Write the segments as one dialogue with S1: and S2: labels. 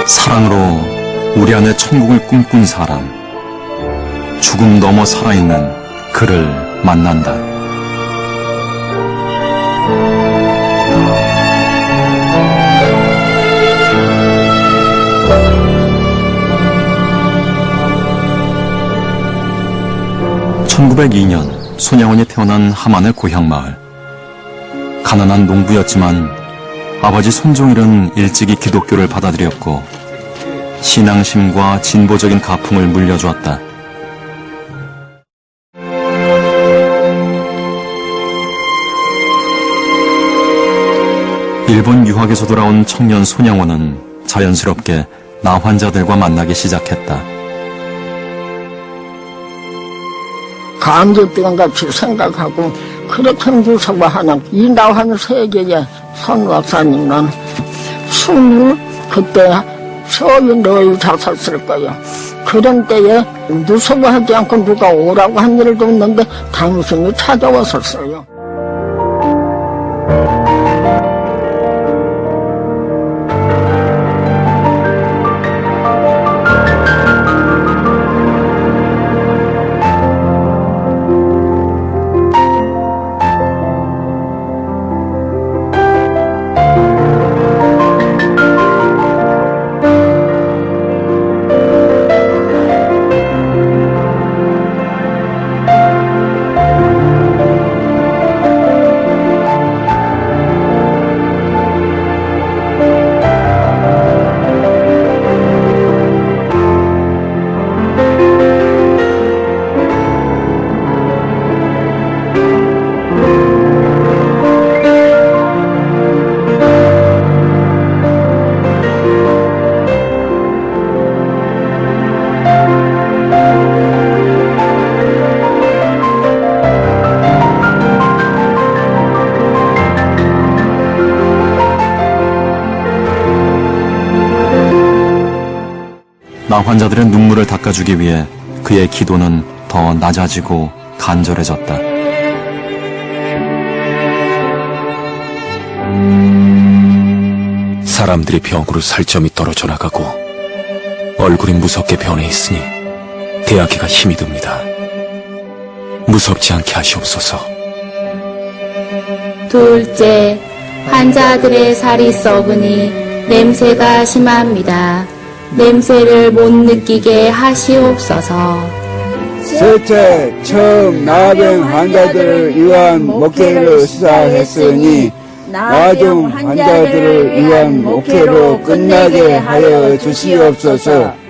S1: 사랑으로 우리 안에 천국을 꿈꾼 사람, 죽음 넘어 살아있는 그를 만난다. (1902년) 손양원이 태어난 함안의 고향마을. 가난한 농부였지만 아버지 손종일은 일찍이 기독교를 받아들였고 신앙심과 진보적인 가풍을 물려주었다. 일본 유학에서 돌아온 청년 손양원은 자연스럽게 나환자들과 만나기 시작했다.
S2: 감격병 같이 생각하고 그렇게 무서워하는 이 나환 세계에 선 박사님은 숨을 그때 서울 늘 자살했을 거예요. 그런 때에 무서워하지 않고 누가 오라고 한 일도 없는데 당신이 찾아왔었어요.
S1: 나환자들의 눈물을 닦아주기 위해 그의 기도는 더 낮아지고 간절해졌다.
S3: 사람들이 병으로 살점이 떨어져 나가고 얼굴이 무섭게 변해 있으니 대하기가 힘이 듭니다. 무섭지 않게 하시옵소서.
S4: 둘째, 환자들의 살이 썩으니 냄새가 심합니다. 냄새를 못 느끼게 하시옵소서.
S5: 셋째, 처음 나병 환자들을 위한 목회를 시작했으니 나중 환자들을 위한 목회로 끝나게 하여 주시옵소서.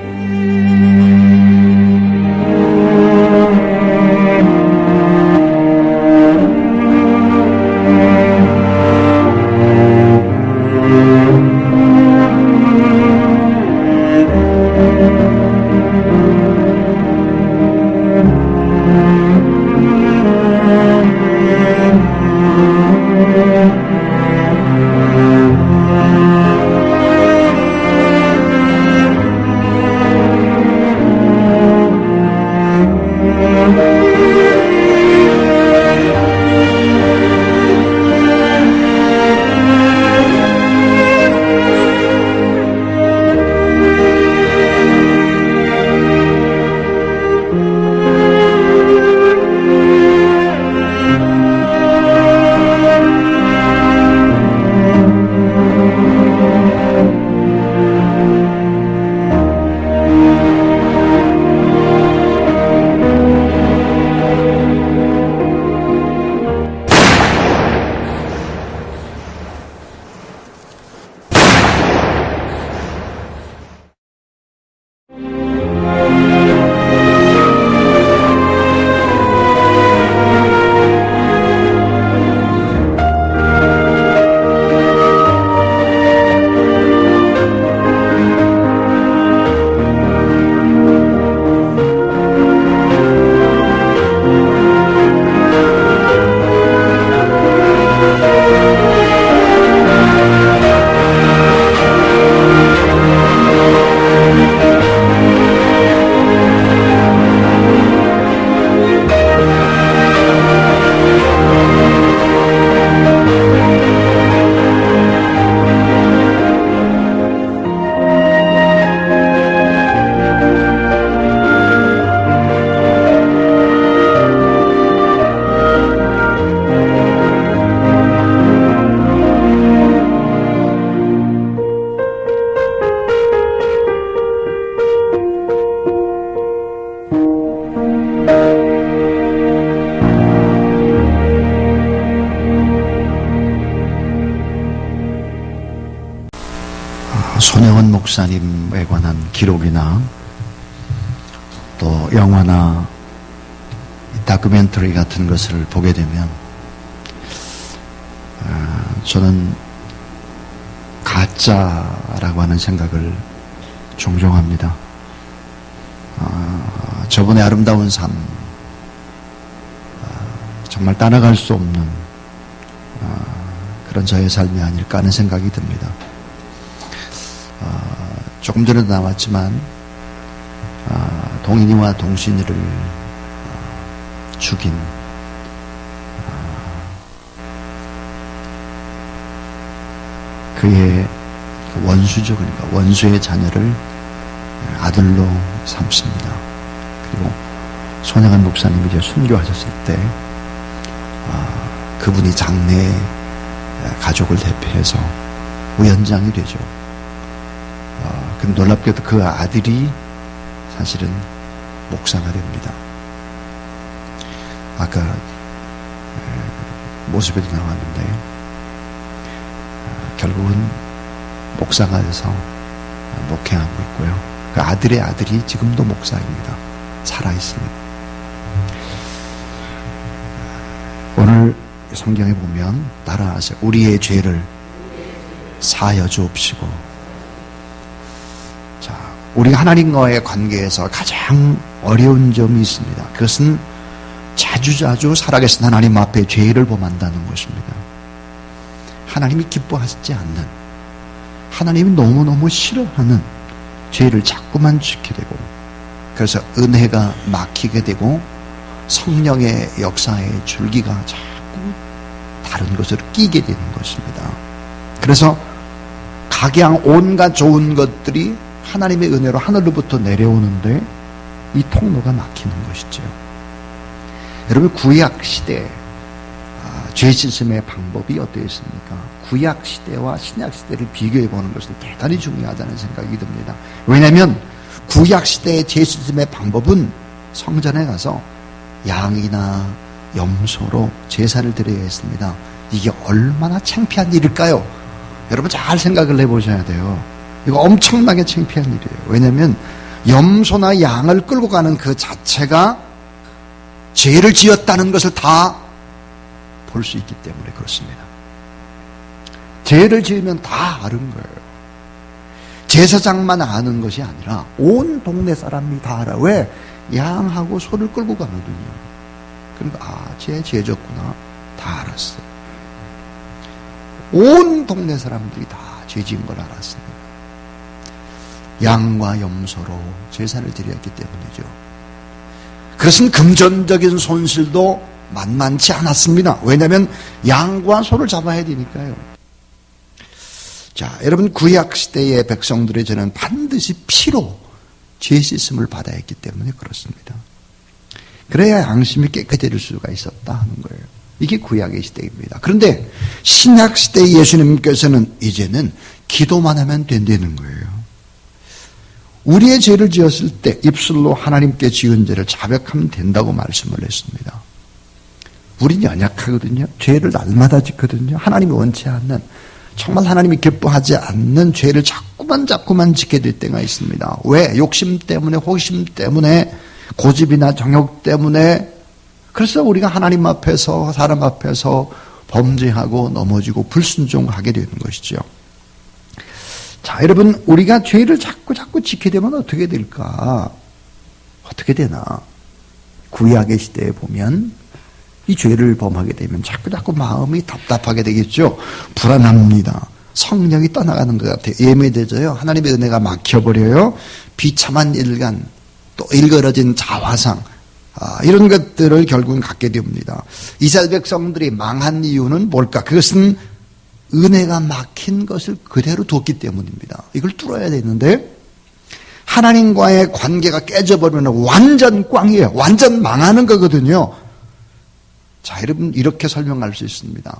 S6: 손영원 목사님에 관한 기록이나 또 영화나 다큐멘터리 같은 것을 보게 되면 저는 가짜라고 하는 생각을 종종 합니다. 저분의 아름다운 삶, 정말 따라갈 수 없는 그런 저의 삶이 아닐까 하는 생각이 듭니다. 조금 전에도 나왔지만 동인이와 동신이를 죽인 그의 원수죠. 그러니까 원수의 자녀를 아들로 삼습니다. 그리고 손영원 목사님이 이제 순교하셨을 때 그분이 장래 가족을 대표해서 위원장이 되죠. 근데 놀랍게도 그 아들이 사실은 목사가 됩니다. 아까 모습에도 나왔는데 결국은 목사가 돼서 목회하고 있고요. 그 아들의 아들이 지금도 목사입니다. 살아있습니다. 오늘 성경에 보면 따라하세요. 우리의 죄를 사하여 주옵시고. 자, 우리가 하나님과의 관계에서 가장 어려운 점이 있습니다. 그것은 자주자주 살아계신 하나님 앞에 죄를 범한다는 것입니다. 하나님이 기뻐하지 않는, 하나님이 너무너무 싫어하는 죄를 자꾸만 짓게 되고, 그래서 은혜가 막히게 되고 성령의 역사의 줄기가 자꾸 다른 것으로 끼게 되는 것입니다. 그래서 각양 온갖 좋은 것들이 하나님의 은혜로 하늘로부터 내려오는데 이 통로가 막히는 것이죠. 여러분, 구약시대 죄 씻음의 방법이 어떠했습니까? 구약시대와 신약시대를 비교해보는 것은 대단히 중요하다는 생각이 듭니다. 왜냐하면 구약시대의 죄 씻음의 방법은 성전에 가서 양이나 염소로 제사를 드려야 했습니다. 이게 얼마나 창피한 일일까요? 여러분 잘 생각을 해보셔야 돼요. 이거 엄청나게 창피한 일이에요. 왜냐하면 염소나 양을 끌고 가는 그 자체가 죄를 지었다는 것을 다 볼 수 있기 때문에 그렇습니다. 죄를 지으면 다 아는 거예요. 제사장만 아는 것이 아니라 온 동네 사람이 다 알아. 왜? 양하고 소를 끌고 가거든요. 그러니까 쟤 죄졌구나. 다 알았어요. 온 동네 사람들이 다 죄진 걸 알았습니다. 양과 염소로 제사를 드렸기 때문이죠. 그것은 금전적인 손실도 만만치 않았습니다. 왜냐하면 양과 소를 잡아야 되니까요. 자, 여러분, 구약시대의 백성들의 죄는 반드시 피로 죄 씻음을 받아야 했기 때문에 그렇습니다. 그래야 양심이 깨끗해질 수가 있었다 하는 거예요. 이게 구약의 시대입니다. 그런데 신약시대의 예수님께서는 이제는 기도만 하면 된다는 거예요. 우리의 죄를 지었을 때 입술로 하나님께 지은 죄를 자백하면 된다고 말씀을 했습니다. 우린 연약하거든요. 죄를 날마다 짓거든요. 하나님이 원치 않는, 정말 하나님이 기뻐하지 않는 죄를 자꾸만 짓게 될 때가 있습니다. 왜? 욕심 때문에, 호기심 때문에, 고집이나 정욕 때문에. 그래서 우리가 하나님 앞에서, 사람 앞에서 범죄하고 넘어지고 불순종하게 되는 것이죠. 자, 여러분, 우리가 죄를 자꾸 짓게 되면 어떻게 될까? 어떻게 되나? 구약의 시대에 보면 이 죄를 범하게 되면 자꾸 마음이 답답하게 되겠죠. 불안합니다. 성령이 떠나가는 것 같아요. 예매되져요. 하나님의 은혜가 막혀버려요. 비참한 일간, 또 일그러진 자화상, 이런 것들을 결국은 갖게 됩니다. 이스라엘 백성들이 망한 이유는 뭘까? 그것은 은혜가 막힌 것을 그대로 뒀기 때문입니다. 이걸 뚫어야 되는데 하나님과의 관계가 깨져버리면 완전 꽝이에요. 완전 망하는 거거든요. 자, 여러분, 이렇게 설명할 수 있습니다.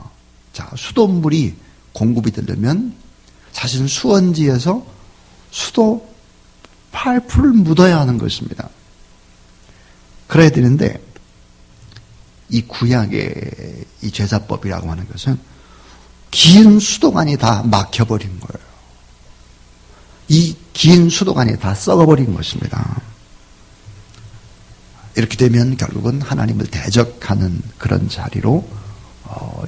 S6: 자, 수돗물이 공급이 되려면 사실은 수원지에서 수도 파이프를 묻어야 하는 것입니다. 그래야 되는데 이 구약의 이 제사법이라고 하는 것은 긴 수도관이 다 막혀버린 거예요. 이 긴 수도관이 다 썩어버린 것입니다. 이렇게 되면 결국은 하나님을 대적하는 그런 자리로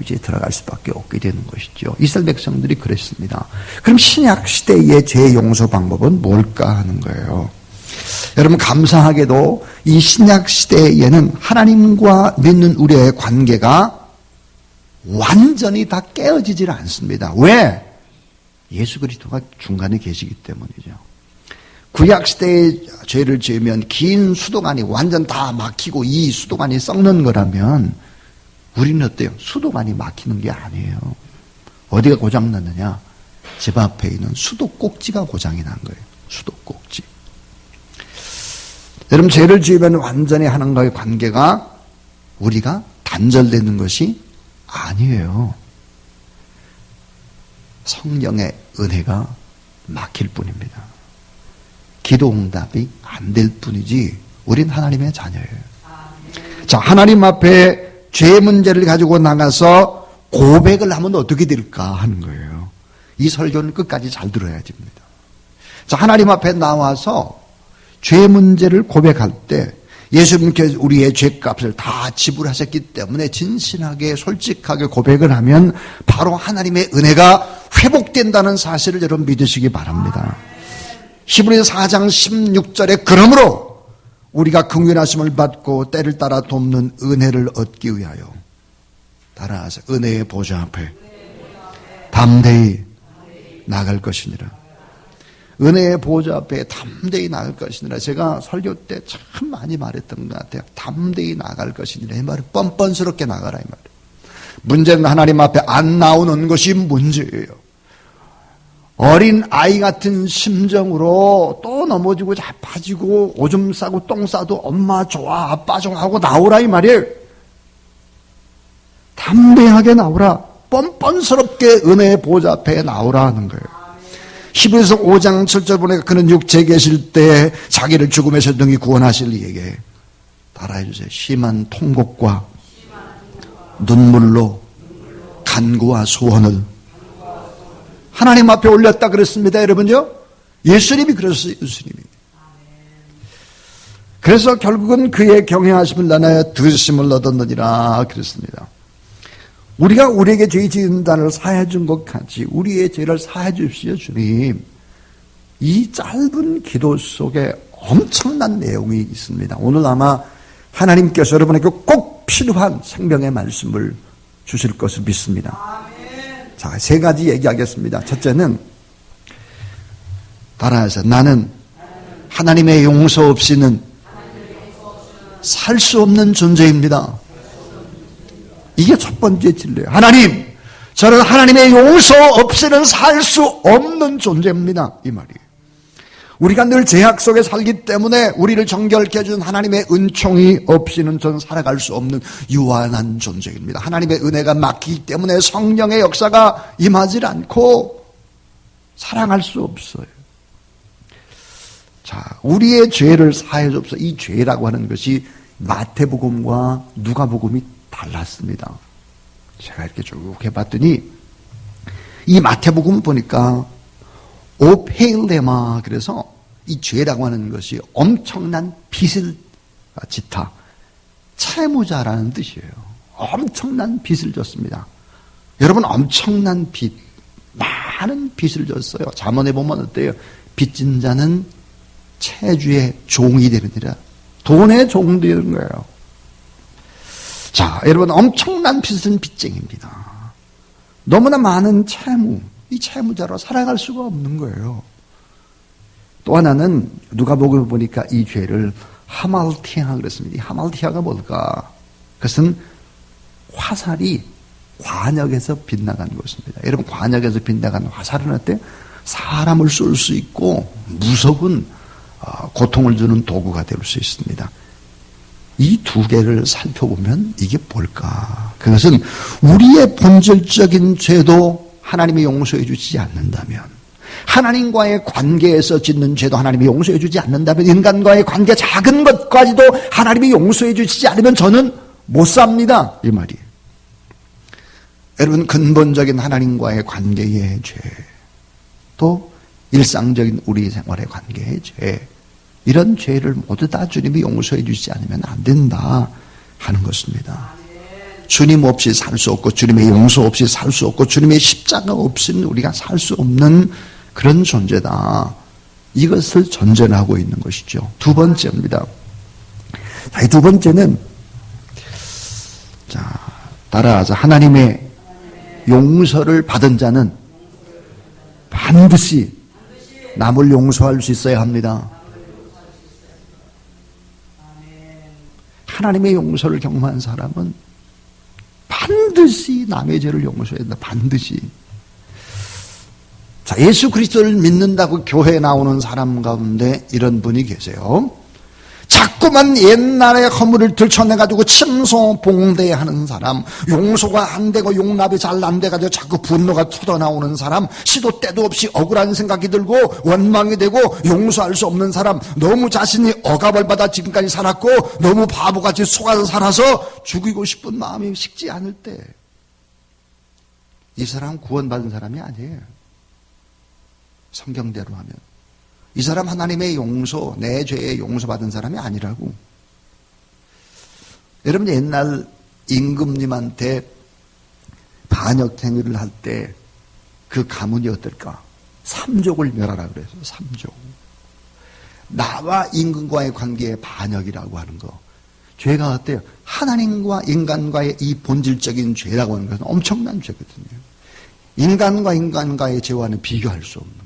S6: 이제 들어갈 수밖에 없게 되는 것이죠. 이스라엘 백성들이 그랬습니다. 그럼 신약 시대의 죄 용서 방법은 뭘까 하는 거예요. 여러분, 감사하게도 이 신약 시대에는 하나님과 믿는 우리의 관계가 완전히 다 깨어지질 않습니다. 왜? 예수 그리스도가 중간에 계시기 때문이죠. 구약 시대에 죄를 지으면 긴 수도관이 완전 다 막히고 이 수도관이 썩는 거라면 우리는 어때요? 수도관이 막히는 게 아니에요. 어디가 고장났느냐? 집 앞에 있는 수도꼭지가 고장이 난 거예요. 수도꼭지. 여러분, 죄를 지으면 완전히 하나님과의 관계가 우리가 단절되는 것이 아니에요. 성령의 은혜가 막힐 뿐입니다. 기도 응답이 안 될 뿐이지 우린 하나님의 자녀예요. 자, 하나님 앞에 죄 문제를 가지고 나가서 고백을 하면 어떻게 될까 하는 거예요. 이 설교는 끝까지 잘 들어야 됩니다. 자, 하나님 앞에 나와서 죄 문제를 고백할 때 예수님께서 우리의 죄값을 다 지불하셨기 때문에 진실하게 솔직하게 고백을 하면 바로 하나님의 은혜가 회복된다는 사실을 여러분 믿으시기 바랍니다. 히브리서 4장 16절에 그러므로 우리가 긍휼하심을 받고 때를 따라 돕는 은혜를 얻기 위하여 따라서 은혜의 보좌 앞에 담대히 나갈 것이니라. 은혜의 보좌 앞에 담대히 나갈 것이니라. 제가 설교 때 참 많이 말했던 것 같아요. 담대히 나갈 것이니라. 이 말을 뻔뻔스럽게 나가라 이 말이에요. 문제는 하나님 앞에 안 나오는 것이 문제예요. 어린 아이 같은 심정으로 또 넘어지고 자빠지고 오줌 싸고 똥 싸도 엄마 좋아 아빠 좋아 하고 나오라 이 말이에요. 담대하게 나오라. 뻔뻔스럽게 은혜의 보좌 앞에 나오라 하는 거예요. 히브리서 5장 7절 보니까 그는 육체에 계실 때 자기를 죽음에서 능히 구원하실 이에게 따라해 주세요. 심한 통곡과 눈물로 간구와 소원을 하나님 앞에 올렸다 그랬습니다. 여러분요. 예수님이 그랬어요. 예수님이. 그래서 결국은 그의 경외하심을 나눠 드심을 얻었느니라 그랬습니다. 우리가 우리에게 죄 지은 자를 사해 준 것 같이 우리의 죄를 사해 주십시오 주님. 이 짧은 기도 속에 엄청난 내용이 있습니다. 오늘 아마 하나님께서 여러분에게 꼭 필요한 생명의 말씀을 주실 것을 믿습니다. 자, 세 가지 얘기하겠습니다. 첫째는 따라해서 나는 하나님의 용서 없이는 살 수 없는 존재입니다. 이게 첫 번째 진리예요. 하나님, 저는 하나님의 용서 없이는 살 수 없는 존재입니다. 이 말이에요. 우리가 늘 죄악 속에 살기 때문에 우리를 정결케 해준 하나님의 은총이 없이는 저는 살아갈 수 없는 유한한 존재입니다. 하나님의 은혜가 막히기 때문에 성령의 역사가 임하지 않고 살아갈 수 없어요. 자, 우리의 죄를 사해 줍소서. 이 죄라고 하는 것이 마태복음과 누가복음이 달랐습니다. 제가 이렇게 쭉 해봤더니 이 마태복음 보니까 오페일레마, 그래서 이 죄라고 하는 것이 엄청난 빚을 지타, 채무자라는 뜻이에요. 엄청난 빚을 졌습니다. 여러분, 엄청난 빚, 많은 빚을 졌어요. 잠언에 보면 어때요? 빚진 자는 채주의 종이 되느니라. 돈의 종 되는 거예요. 자, 여러분, 엄청난 빚은 빚쟁입니다. 너무나 많은 채무, 이 채무자로 살아갈 수가 없는 거예요. 또 하나는 누가복음에 보니까 이 죄를 하말티아 그랬습니다. 이 하말티아가 뭘까? 그것은 화살이 관역에서 빗나간 것입니다. 여러분, 관역에서 빗나간 화살은 어때요? 사람을 쏠 수 있고 무서운 고통을 주는 도구가 될 수 있습니다. 이 두 개를 살펴보면 이게 뭘까? 그것은 우리의 본질적인 죄도 하나님이 용서해 주지 않는다면, 하나님과의 관계에서 짓는 죄도 하나님이 용서해 주지 않는다면, 인간과의 관계 작은 것까지도 하나님이 용서해 주시지 않으면 저는 못 삽니다. 이 말이에요. 여러분, 근본적인 하나님과의 관계의 죄, 또 일상적인 우리 생활의 관계의 죄, 이런 죄를 모두 다 주님이 용서해 주시지 않으면 안 된다 하는 것입니다. 주님 없이 살 수 없고 주님의 용서 없이 살 수 없고 주님의 십자가 없이는 우리가 살 수 없는 그런 존재다. 이것을 전제하고 있는 것이죠. 두 번째입니다. 이 두 번째는 따라하자. 하나님의 용서를 받은 자는 반드시 남을 용서할 수 있어야 합니다. 하나님의 용서를 경험한 사람은 반드시 남의 죄를 용서해야 된다. 반드시. 자, 예수 그리스도를 믿는다고 교회에 나오는 사람 가운데 이런 분이 계세요. 자꾸만 옛날의 허물을 들춰내가지고 침소봉대하는 사람, 용서가 안 되고 용납이 잘 안 돼가지고 자꾸 분노가 터져나오는 사람, 시도 때도 없이 억울한 생각이 들고 원망이 되고 용서할 수 없는 사람, 너무 자신이 억압을 받아 지금까지 살았고 너무 바보같이 속아서 살아서 죽이고 싶은 마음이 식지 않을 때 이 사람 구원받은 사람이 아니에요. 성경대로 하면 이 사람 하나님의 용서, 내 죄에 용서받은 사람이 아니라고. 여러분 옛날 임금님한테 반역행위를 할 때 그 가문이 어떨까? 3족을 멸하라 그래서 3족. 나와 임금과의 관계의 반역이라고 하는 거. 죄가 어때요? 하나님과 인간과의 이 본질적인 죄라고 하는 것은 엄청난 죄거든요. 인간과 인간과의 죄와는 비교할 수 없는 거예요.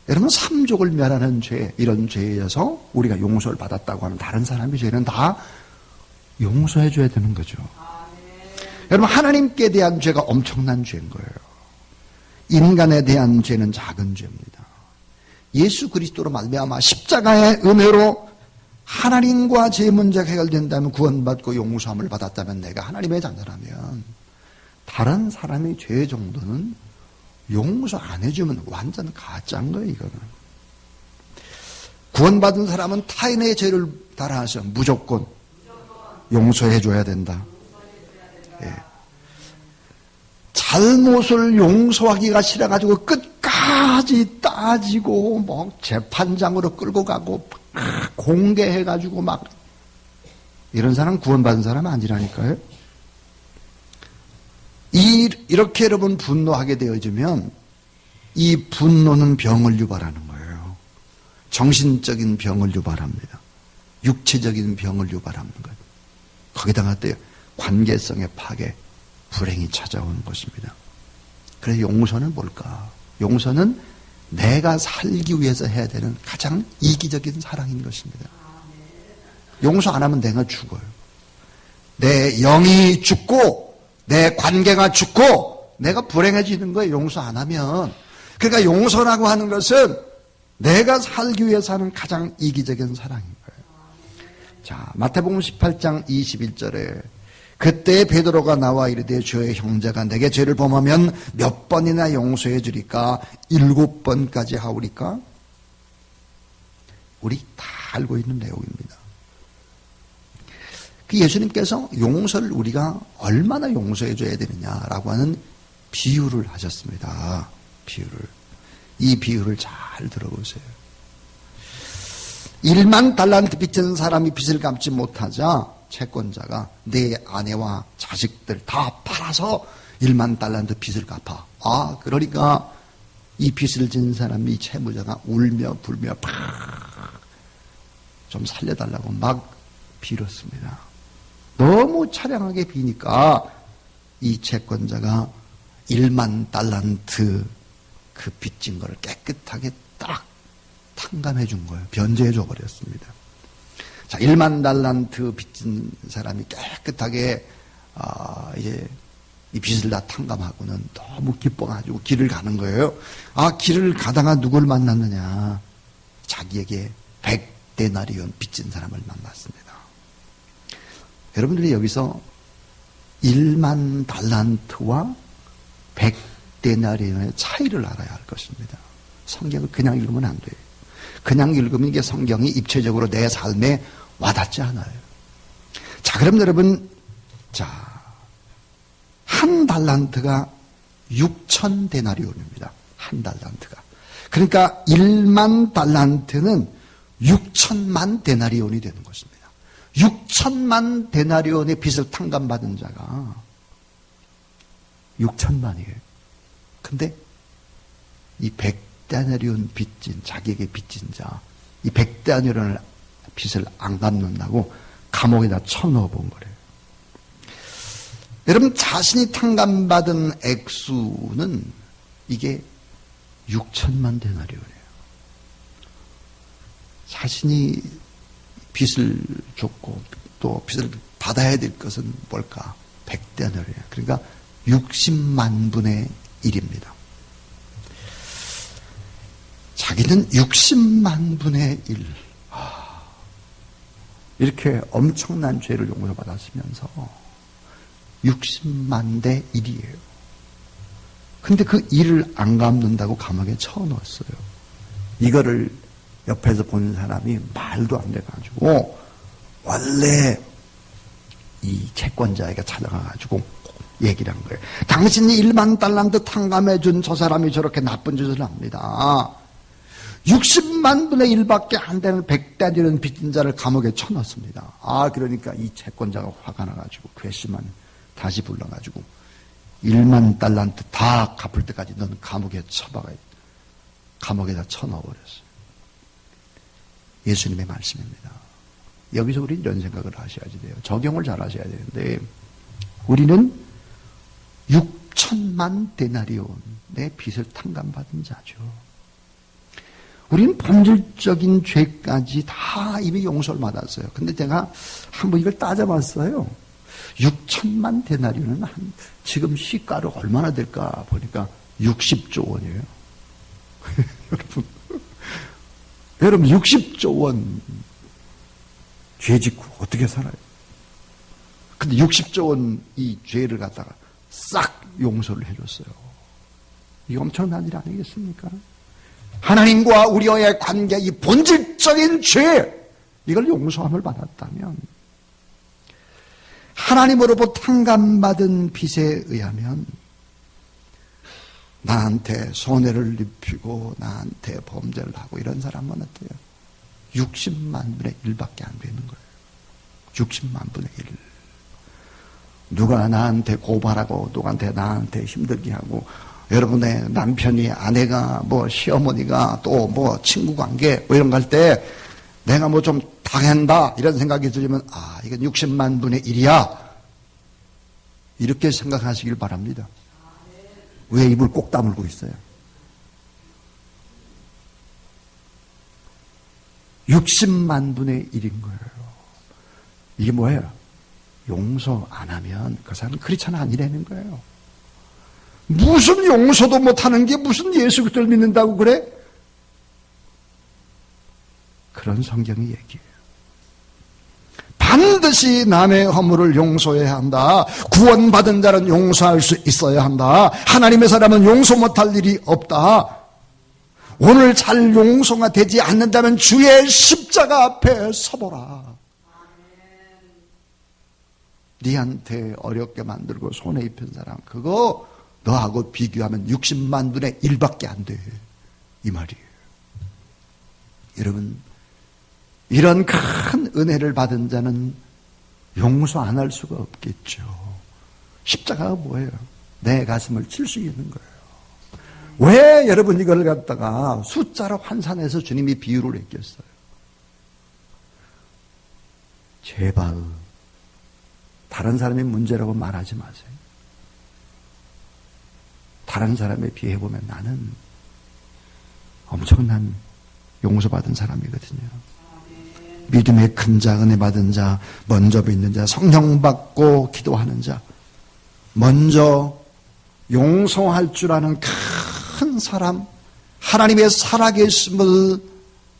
S6: 여러분 3족을 멸하는 죄, 이런 죄에 의해서 우리가 용서를 받았다고 하는 다른 사람의 죄는 다 용서해 줘야 되는 거죠. 여러분 하나님께 대한 죄가 엄청난 죄인 거예요. 인간에 대한 죄는 작은 죄입니다. 예수 그리스도로 말미암아 십자가의 은혜로 하나님과 죄 문제가 해결된다면, 구원받고 용서함을 받았다면, 내가 하나님의 자녀라면 다른 사람의 죄 정도는 용서 안 해주면 완전 가짜인 거예요. 이거는 구원받은 사람은 타인의 죄를 따라서 무조건 용서해 줘야 된다. 예. 잘못을 용서하기가 싫어가지고 끝까지 따지고 뭐 재판장으로 끌고 가고 공개해가지고 막 이런 사람 구원받은 사람 아니라니까요. 이렇게 여러분 분노하게 되어지면 이 분노는 병을 유발하는 거예요. 정신적인 병을 유발합니다. 육체적인 병을 유발하는 거예요. 거기다가 어때요? 관계성의 파괴, 불행이 찾아오는 것입니다. 그래서 용서는 뭘까? 용서는 내가 살기 위해서 해야 되는 가장 이기적인 사랑인 것입니다. 용서 안 하면 내가 죽어요. 내 영이 죽고 내 관계가 죽고 내가 불행해지는 거예요. 용서 안 하면. 그러니까 용서라고 하는 것은 내가 살기 위해서 하는 가장 이기적인 사랑인 거예요. 자, 마태복음 18장 21절에 그때 베드로가 나와 이르되 주의 형제가 내게 죄를 범하면 몇 번이나 용서해 주리까? 7번까지 하오리까? 우리 다 알고 있는 내용입니다. 그 예수님께서 용서를 우리가 얼마나 용서해 줘야 되느냐라고 하는 비유를 하셨습니다. 비유를. 이 비유를 잘 들어보세요. 1만 달란트 빚진 사람이 빚을 갚지 못하자 채권자가 내 아내와 자식들 다 팔아서 1만 달란트 빚을 갚아. 그러니까 이 빚을 진 사람이 채무자가 울며 불며 좀 살려달라고 막 빌었습니다. 너무 차량하게 비니까 이 채권자가 1만 달란트 그 빚진 걸 깨끗하게 딱 탕감해 준 거예요. 변제해 줘 버렸습니다. 자, 1만 달란트 빚진 사람이 깨끗하게 이제 이 빚을 다 탕감하고는 너무 기뻐가지고 길을 가는 거예요. 길을 가다가 누굴 만났느냐? 자기에게 100데나리온 빚진 사람을 만났습니다. 여러분들이 여기서 1만 달란트와 100데나리온의 차이를 알아야 할 것입니다. 성경을 그냥 읽으면 안 돼요. 그냥 읽으면 이게 성경이 입체적으로 내 삶에 와닿지 않아요. 자, 그럼 여러분, 한 달란트가 6,000데나리온입니다. 한 달란트가. 그러니까 1만 달란트는 6천만 데나리온이 되는 것입니다. 6천만 데나리온의 빚을 탕감받은 자가 6천만이에요. 근데 이 100데나리온 빚진, 자기에게 빚진 자, 이 100데나리온을 빚을 안 갚는다고 감옥에다 쳐넣어 본 거래요. 여러분, 자신이 탕감받은 액수는 이게 6천만 데나리온이에요. 자신이 빚을 줬고 또 빚을 받아야 될 것은 뭘까? 100데나리온이에요. 그러니까 60만 분의 1입니다. 자기는 60만 분의 1. 이렇게 엄청난 죄를 용서받았으면서 60만 대 1이에요. 근데 그 일을 안 갚는다고 감옥에 쳐넣었어요. 이거를 옆에서 보는 사람이 말도 안 돼가지고 원래 이 채권자에게 찾아가가지고 얘기를 한 거예요. 당신이 1만 달란트 탕감해 준 저 사람이 저렇게 나쁜 짓을 합니다. 60만 분의 1밖에 안 되는 100데나리온 빚진 자를 감옥에 쳐넣습니다. 그러니까 이 채권자가 화가 나가지고 괘씸한 다시 불러가지고 1만 달란트 다 갚을 때까지 넌 감옥에 처박아야 돼. 감옥에다 쳐넣어버렸어요. 예수님의 말씀입니다. 여기서 우리 이런 생각을 하셔야지 돼요. 적용을 잘 하셔야 되는데 우리는 6천만 데나리온의 빚을 탕감받은 자죠. 우리는 본질적인 죄까지 다 이미 용서를 받았어요. 근데 제가 한번 이걸 따져봤어요. 6천만 데나리온은 지금 시가로 얼마나 될까 보니까 60조 원이에요. 여러분 60조 원 죄 짓고 어떻게 살아요? 근데 60조 원 이 죄를 갖다가 싹 용서를 해줬어요. 이게 엄청난 일 아니겠습니까? 하나님과 우리와의 관계, 이 본질적인 죄, 이걸 용서함을 받았다면 하나님으로부터 탕감받은 빚에 의하면 나한테 손해를 입히고 나한테 범죄를 하고 이런 사람은 어때요? 60만 분의 1밖에 안 되는 거예요. 60만 분의 1. 누가 나한테 고발하고 누구한테 나한테 힘들게 하고 여러분의 남편이, 아내가, 시어머니가, 또 친구 관계, 이런 거 할 때, 내가 좀 당한다, 이런 생각이 들으면, 이건 60만 분의 1이야. 이렇게 생각하시길 바랍니다. 왜 입을 꼭 다물고 있어요? 60만 분의 1인 거예요. 이게 뭐예요? 용서 안 하면 그 사람은 크리스찬 아니라는 거예요. 무슨 용서도 못하는 게 무슨 예수 그리스도를 믿는다고 그래? 그런 성경이 얘기해요. 반드시 남의 허물을 용서해야 한다. 구원받은 자는 용서할 수 있어야 한다. 하나님의 사람은 용서 못할 일이 없다. 오늘 잘 용서가 되지 않는다면 주의 십자가 앞에 서보라. 네한테 어렵게 만들고 손해 입힌 사람, 그거 너하고 비교하면 60만 분의 1밖에 안 돼. 이 말이에요. 여러분, 이런 큰 은혜를 받은 자는 용서 안 할 수가 없겠죠. 십자가가 뭐예요? 내 가슴을 칠 수 있는 거예요. 왜 여러분 이걸 갖다가 숫자로 환산해서 주님이 비유를 했겠어요? 제발 다른 사람의 문제라고 말하지 마세요. 다른 사람에 비해보면 나는 엄청난 용서받은 사람이거든요. 믿음의 큰 자, 은혜 받은 자, 먼저 믿는 자, 성령 받고 기도하는 자, 먼저 용서할 줄 아는 큰 사람, 하나님의 살아계심을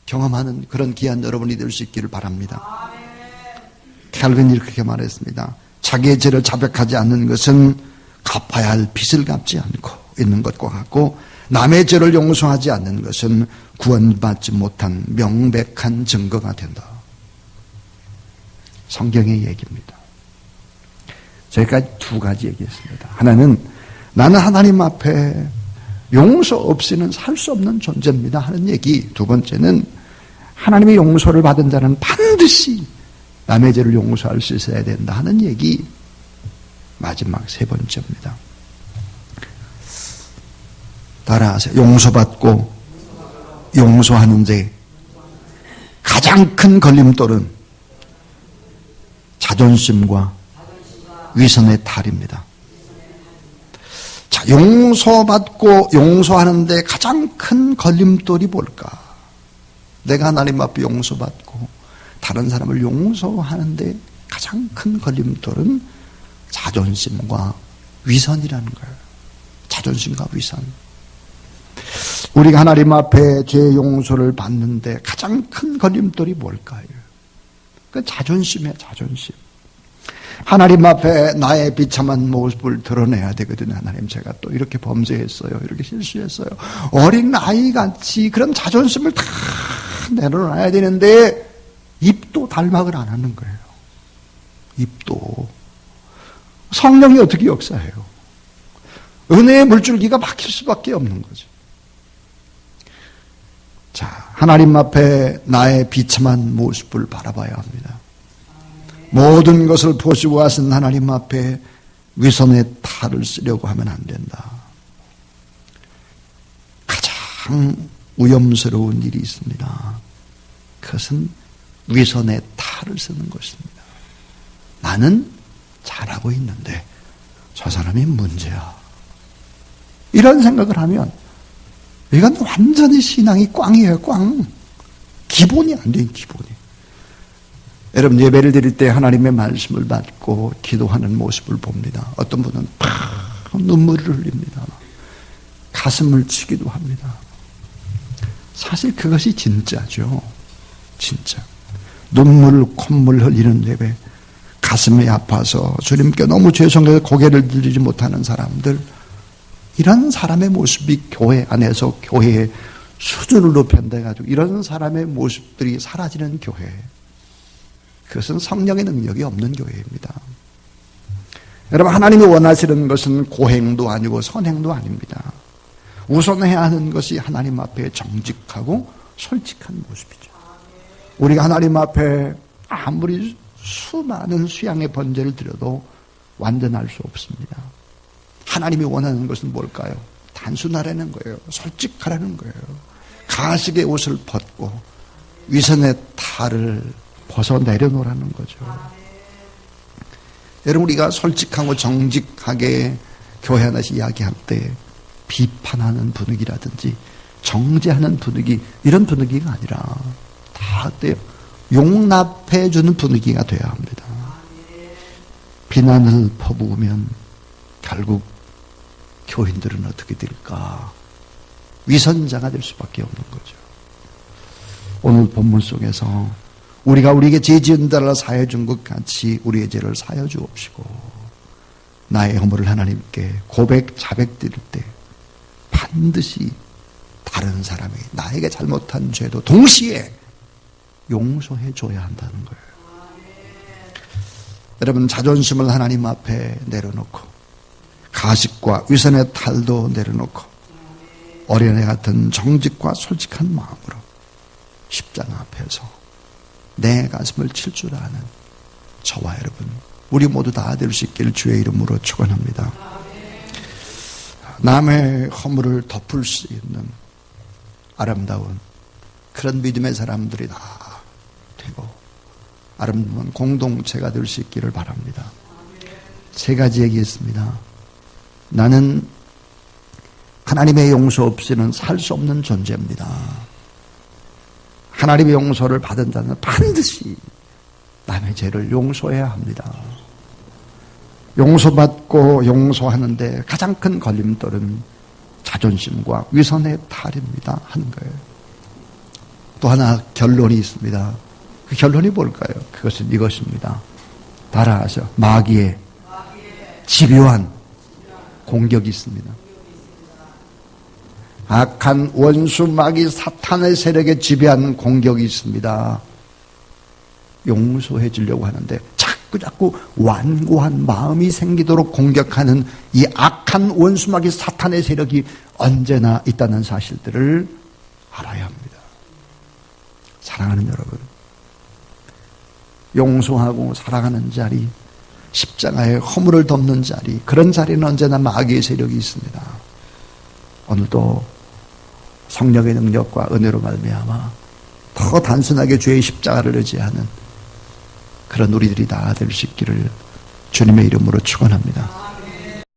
S6: 경험하는 그런 귀한 여러분이 될 수 있기를 바랍니다. 캘빈이 이렇게 말했습니다. 자기의 죄를 자백하지 않는 것은 갚아야 할 빚을 갚지 않고 있는 것과 같고, 남의 죄를 용서하지 않는 것은 구원받지 못한 명백한 증거가 된다. 성경의 얘기입니다. 저희까지 두 가지 얘기했습니다. 하나는 나는 하나님 앞에 용서 없이는 살 수 없는 존재입니다 하는 얘기. 두 번째는 하나님의 용서를 받은 자는 반드시 남의 죄를 용서할 수 있어야 된다 하는 얘기. 마지막 세 번째입니다. 따라하세요. 용서받고 용서하는데 가장 큰 걸림돌은 자존심과 위선의 탈입니다. 자, 용서받고 용서하는데 가장 큰 걸림돌이 뭘까? 내가 하나님 앞에 용서받고 다른 사람을 용서하는데 가장 큰 걸림돌은 자존심과 위선이라는 거예요. 자존심과 위선. 우리가 하나님 앞에 죄 용서를 받는데 가장 큰 걸림돌이 뭘까요? 그 자존심이에요, 자존심. 하나님 앞에 나의 비참한 모습을 드러내야 되거든요. 하나님, 제가 또 이렇게 범죄했어요. 이렇게 실수했어요. 어린 아이같이 그런 자존심을 다 내려놔야 되는데 입도 달막을 안 하는 거예요. 입도. 성령이 어떻게 역사해요? 은혜의 물줄기가 막힐 수밖에 없는 거죠. 자, 하나님 앞에 나의 비참한 모습을 바라봐야 합니다. 모든 것을 보시고 하신 하나님 앞에 위선의 탈을 쓰려고 하면 안 된다. 가장 위험스러운 일이 있습니다. 그것은 위선의 탈을 쓰는 것입니다. 나는 잘하고 있는데 저 사람이 문제야. 이런 생각을 하면 이건 완전히 신앙이 꽝이에요, 꽝. 기본이 안 돼요, 기본이. 여러분, 예배를 드릴 때 하나님의 말씀을 받고 기도하는 모습을 봅니다. 어떤 분은 팍 눈물을 흘립니다. 가슴을 치기도 합니다. 사실 그것이 진짜죠. 진짜. 눈물, 콧물 흘리는 예배, 가슴이 아파서 주님께 너무 죄송해서 고개를 들리지 못하는 사람들, 이런 사람의 모습이 교회 안에서 교회의 수준을 높여가지고 이런 사람의 모습들이 사라지는 교회, 그것은 성령의 능력이 없는 교회입니다. 여러분, 하나님이 원하시는 것은 고행도 아니고 선행도 아닙니다. 우선 해야 하는 것이 하나님 앞에 정직하고 솔직한 모습이죠. 우리가 하나님 앞에 아무리 수많은 수양의 번제를 드려도 완전할 수 없습니다. 하나님이 원하는 것은 뭘까요? 단순하라는 거예요. 솔직하라는 거예요. 가식의 옷을 벗고 위선의 탈을 벗어 내려놓으라는 거죠. 여러분, 우리가 솔직하고 정직하게 교회 안에서 이야기할 때 비판하는 분위기라든지 정죄하는 분위기, 이런 분위기가 아니라 다 어때요? 용납해주는 분위기가 돼야 합니다. 비난을 퍼부으면 결국 교인들은 어떻게 될까? 위선자가 될 수밖에 없는 거죠. 오늘 본문 속에서 우리가 우리에게 죄 지은 자를 사해 준 것 같이 우리의 죄를 사여 주옵시고, 나의 허물을 하나님께 고백, 자백 드릴 때 반드시 다른 사람이 나에게 잘못한 죄도 동시에 용서해 줘야 한다는 거예요. 여러분, 자존심을 하나님 앞에 내려놓고 가식과 위선의 탈도 내려놓고 어린애 같은 정직과 솔직한 마음으로 십자가 앞에서 내 가슴을 칠 줄 아는 저와 여러분, 우리 모두 다 될 수 있기를 주의 이름으로 축원합니다. 남의 허물을 덮을 수 있는 아름다운 그런 믿음의 사람들이 다 되고 아름다운 공동체가 될 수 있기를 바랍니다. 세 가지 얘기했습니다. 나는 하나님의 용서 없이는 살 수 없는 존재입니다. 하나님의 용서를 받은 자는 반드시 남의 죄를 용서해야 합니다. 용서받고 용서하는데 가장 큰 걸림돌은 자존심과 위선의 탈입니다 하는 거예요. 또 하나 결론이 있습니다. 그 결론이 뭘까요? 그것은 이것입니다. 따라하죠. 마귀의 집요한 공격이 있습니다. 악한 원수 마귀 사탄의 세력에 지배하는 공격이 있습니다. 용서해 주려고 하는데 자꾸 완고한 마음이 생기도록 공격하는 이 악 악한 원수마귀 사탄의 세력이 언제나 있다는 사실들을 알아야 합니다. 사랑하는 여러분, 용서하고 사랑하는 자리, 십자가의 허물을 덮는 자리, 그런 자리는 언제나 마귀의 세력이 있습니다. 오늘도 성령의 능력과 은혜로 말미암아 더 단순하게 주의 십자가를 의지하는 그런 우리들이 다 될 수 있기를 주님의 이름으로 축원합니다.